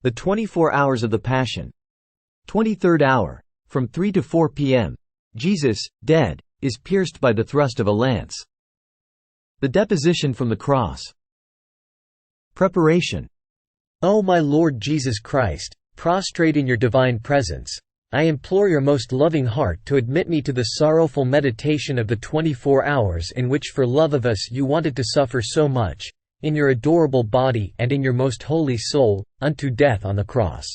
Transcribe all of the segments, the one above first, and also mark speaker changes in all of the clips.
Speaker 1: The 24 hours of the Passion. 23rd hour. From 3 to 4 p.m. Jesus, dead, is pierced by the thrust of a lance. The deposition from the cross. Preparation.
Speaker 2: O my Lord Jesus Christ, prostrate in your divine presence, I implore your most loving heart to admit me to the sorrowful meditation of the 24 hours in which for love of us you wanted to suffer so much, in your adorable body and in your most holy soul, unto death on the cross.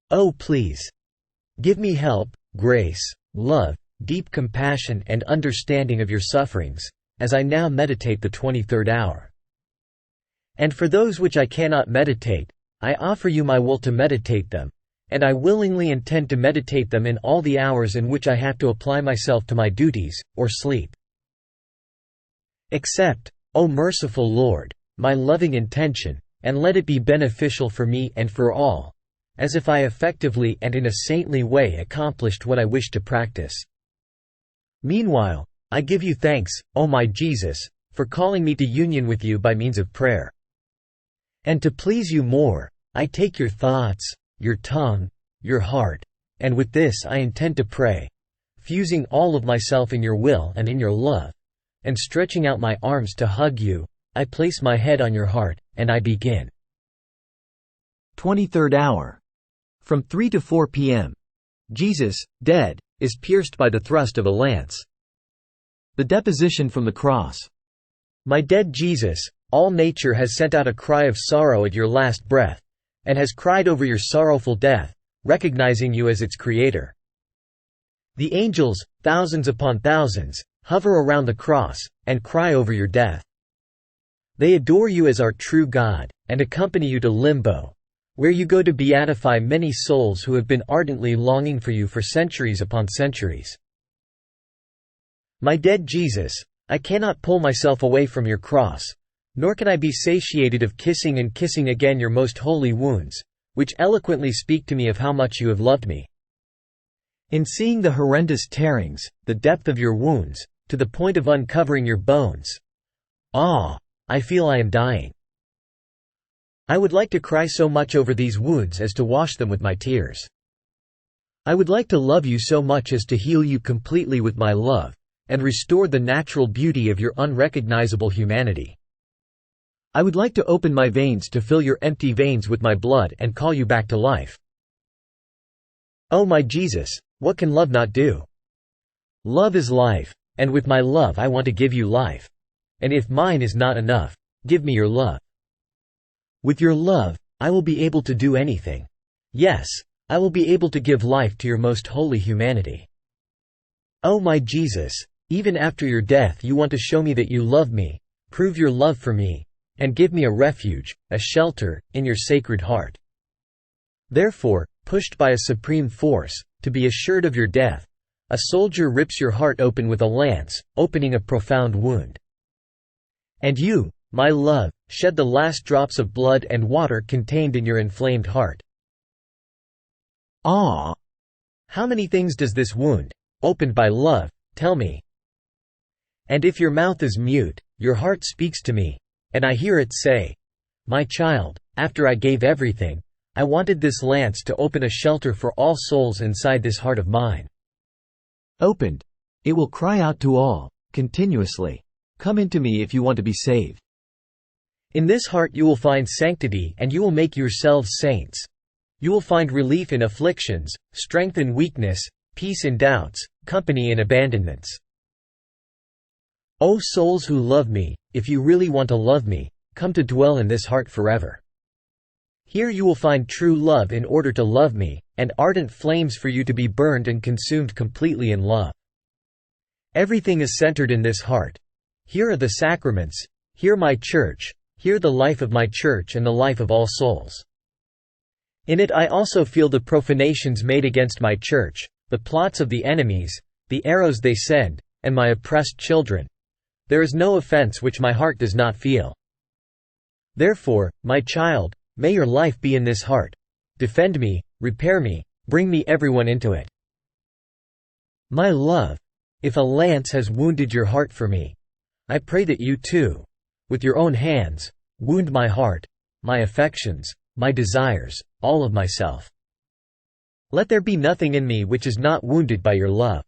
Speaker 2: Oh please, give me help, grace, love, deep compassion and understanding of your sufferings, as I now meditate the 23rd hour. And for those which I cannot meditate, I offer you my will to meditate them, and I willingly intend to meditate them in all the hours in which I have to apply myself to my duties, or sleep. Accept, O merciful Lord, my loving intention, and let it be beneficial for me and for all, as if I effectively and in a saintly way accomplished what I wish to practice. Meanwhile, I give you thanks, O my Jesus, for calling me to union with you by means of prayer. And to please you more, I take your thoughts, your tongue, your heart, and with this I intend to pray, fusing all of myself in your will and in your love, and stretching out my arms to hug you, I place my head on your heart, and I begin.
Speaker 1: 23rd hour. From 3 to 4 p.m. Jesus, dead, is pierced by the thrust of a lance. The deposition from the cross.
Speaker 2: My dead Jesus, all nature has sent out a cry of sorrow at your last breath, and has cried over your sorrowful death, recognizing you as its creator. The angels, thousands upon thousands, hover around the cross, and cry over your death. They adore you as our true God, and accompany you to limbo, where you go to beatify many souls who have been ardently longing for you for centuries upon centuries. My dead Jesus, I cannot pull myself away from your cross, nor can I be satiated of kissing and kissing again your most holy wounds, which eloquently speak to me of how much you have loved me. In seeing the horrendous tearings, the depth of your wounds, to the point of uncovering your bones, I feel I am dying. I would like to cry so much over these wounds as to wash them with my tears. I would like to love you so much as to heal you completely with my love, and restore the natural beauty of your unrecognizable humanity. I would like to open my veins to fill your empty veins with my blood and call you back to life. Oh my Jesus, what can love not do? Love is life, and with my love I want to give you life. And if mine is not enough, give me your love. With your love, I will be able to do anything. Yes, I will be able to give life to your most holy humanity. Oh my Jesus, even after your death you want to show me that you love me, prove your love for me, and give me a refuge, a shelter, in your sacred heart. Therefore, pushed by a supreme force, to be assured of your death, a soldier rips your heart open with a lance, opening a profound wound. And you, my love, shed the last drops of blood and water contained in your inflamed heart. How many things does this wound, opened by love, tell me? And if your mouth is mute, your heart speaks to me, and I hear it say, my child, after I gave everything, I wanted this lance to open a shelter for all souls inside this heart of mine.
Speaker 1: Opened. It will cry out to all, continuously, come into me if you want to be saved.
Speaker 2: In this heart you will find sanctity and you will make yourselves saints. You will find relief in afflictions, strength in weakness, peace in doubts, company in abandonments. O souls who love me, if you really want to love me, come to dwell in this heart forever. Here you will find true love in order to love me, and ardent flames for you to be burned and consumed completely in love. Everything is centered in this heart. Here are the sacraments, here my church, here the life of my church and the life of all souls. In it I also feel the profanations made against my church, the plots of the enemies, the arrows they send, and my oppressed children. There is no offense which my heart does not feel. Therefore, my child, may your life be in this heart. Defend me, repair me, bring me everyone into it. My love, if a lance has wounded your heart for me, I pray that you too, with your own hands, wound my heart, my affections, my desires, all of myself. Let there be nothing in me which is not wounded by your love.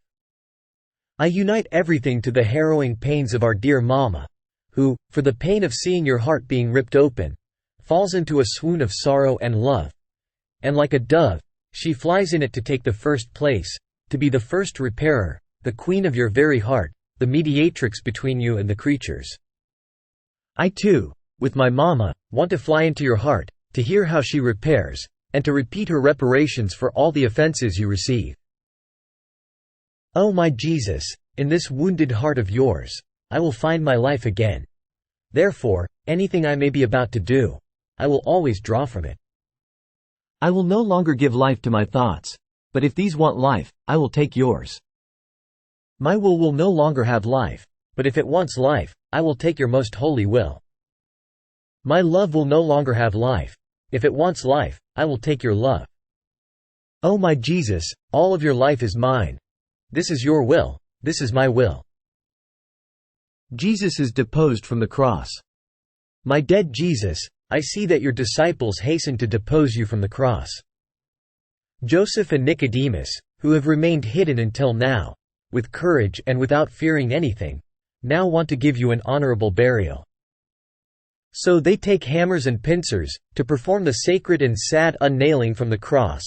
Speaker 2: I unite everything to the harrowing pains of our dear Mama, who, for the pain of seeing your heart being ripped open, falls into a swoon of sorrow and love, and like a dove, she flies in it to take the first place, to be the first repairer, the queen of your very heart, the mediatrix between you and the creatures. I too, with my Mama, want to fly into your heart, to hear how she repairs, and to repeat her reparations for all the offenses you receive. Oh my Jesus, in this wounded heart of yours, I will find my life again. Therefore, anything I may be about to do, I will always draw from it.
Speaker 1: I will no longer give life to my thoughts, but if these want life, I will take yours. My will no longer have life, but if it wants life, I will take your most holy will. My love will no longer have life. If it wants life, I will take your love. Oh my Jesus, all of your life is mine. This is your will, this is my will.
Speaker 2: Jesus is deposed from the cross. My dead Jesus, I see that your disciples hasten to depose you from the cross. Joseph and Nicodemus, who have remained hidden until now, with courage and without fearing anything, now want to give you an honorable burial. So they take hammers and pincers, to perform the sacred and sad unnailing from the cross,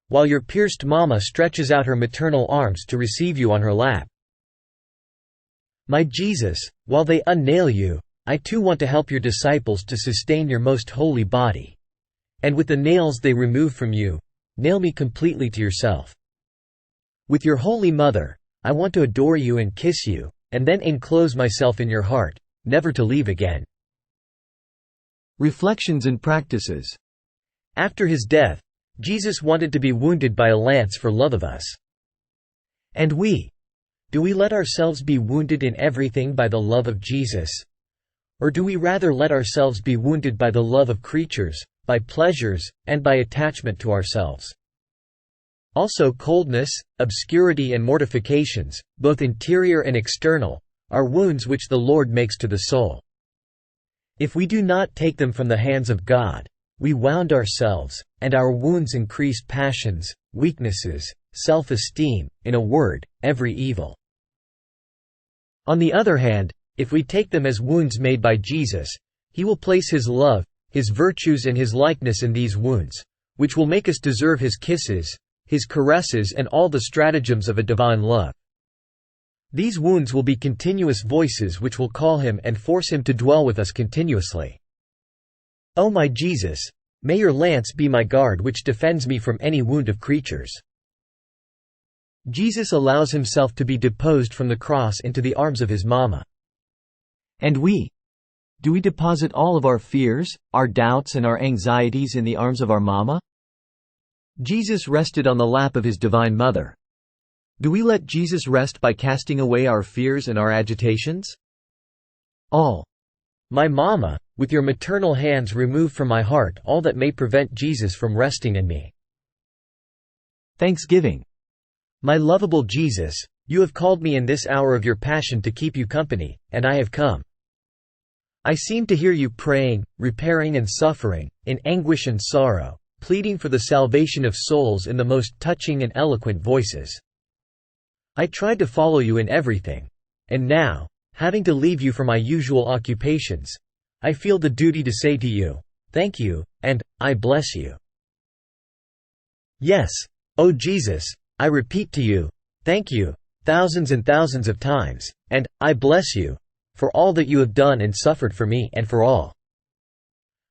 Speaker 2: while your pierced Mama stretches out her maternal arms to receive you on her lap. My Jesus, while they unnail you, I too want to help your disciples to sustain your most holy body. And with the nails they remove from you, nail me completely to yourself. With your Holy Mother, I want to adore you and kiss you, and then enclose myself in your heart, never to leave again.
Speaker 1: Reflections and practices.
Speaker 2: After his death, Jesus wanted to be wounded by a lance for love of us. And we? Do we let ourselves be wounded in everything by the love of Jesus? Or do we rather let ourselves be wounded by the love of creatures, by pleasures, and by attachment to ourselves? Also coldness, obscurity and mortifications, both interior and external, are wounds which the Lord makes to the soul. If we do not take them from the hands of God, we wound ourselves, and our wounds increase passions, weaknesses, self-esteem, in a word, every evil. On the other hand, if we take them as wounds made by Jesus, He will place His love, His virtues and His likeness in these wounds, which will make us deserve His kisses, His caresses and all the stratagems of a divine love. These wounds will be continuous voices which will call Him and force Him to dwell with us continuously. O my Jesus, may your lance be my guard which defends me from any wound of creatures. Jesus allows Himself to be deposed from the cross into the arms of His Mama.
Speaker 1: And we? Do we deposit all of our fears, our doubts and our anxieties in the arms of our Mama? Jesus rested on the lap of His Divine Mother. Do we let Jesus rest by casting away our fears and our agitations? All. My Mama, with your maternal hands remove from my heart all that may prevent Jesus from resting in me.
Speaker 2: Thanksgiving. My lovable Jesus, you have called me in this hour of your passion to keep you company, and I have come. I seem to hear you praying, repairing and suffering, in anguish and sorrow, pleading for the salvation of souls in the most touching and eloquent voices. I tried to follow you in everything, and now, having to leave you for my usual occupations, I feel the duty to say to you, thank you, and I bless you. Yes, O Jesus, I repeat to you, thank you, thousands and thousands of times, and I bless you, for all that you have done and suffered for me and for all.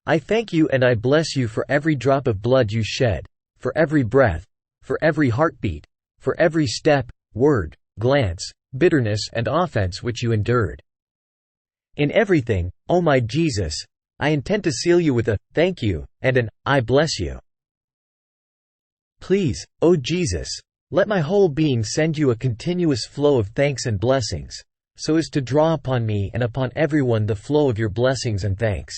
Speaker 2: I thank you and I bless you for every drop of blood you shed, for every breath, for every heartbeat, for every step, word, glance, bitterness and offense which you endured. In everything, O my Jesus, I intend to seal you with a thank you and an I bless you. Please, O Jesus, let my whole being send you a continuous flow of thanks and blessings, so as to draw upon me and upon everyone the flow of your blessings and thanks.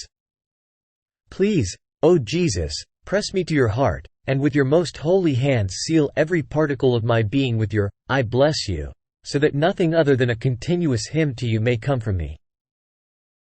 Speaker 2: Please, O Jesus, press me to your heart, and with your most holy hands seal every particle of my being with your I bless you, so that nothing other than a continuous hymn to you may come from me.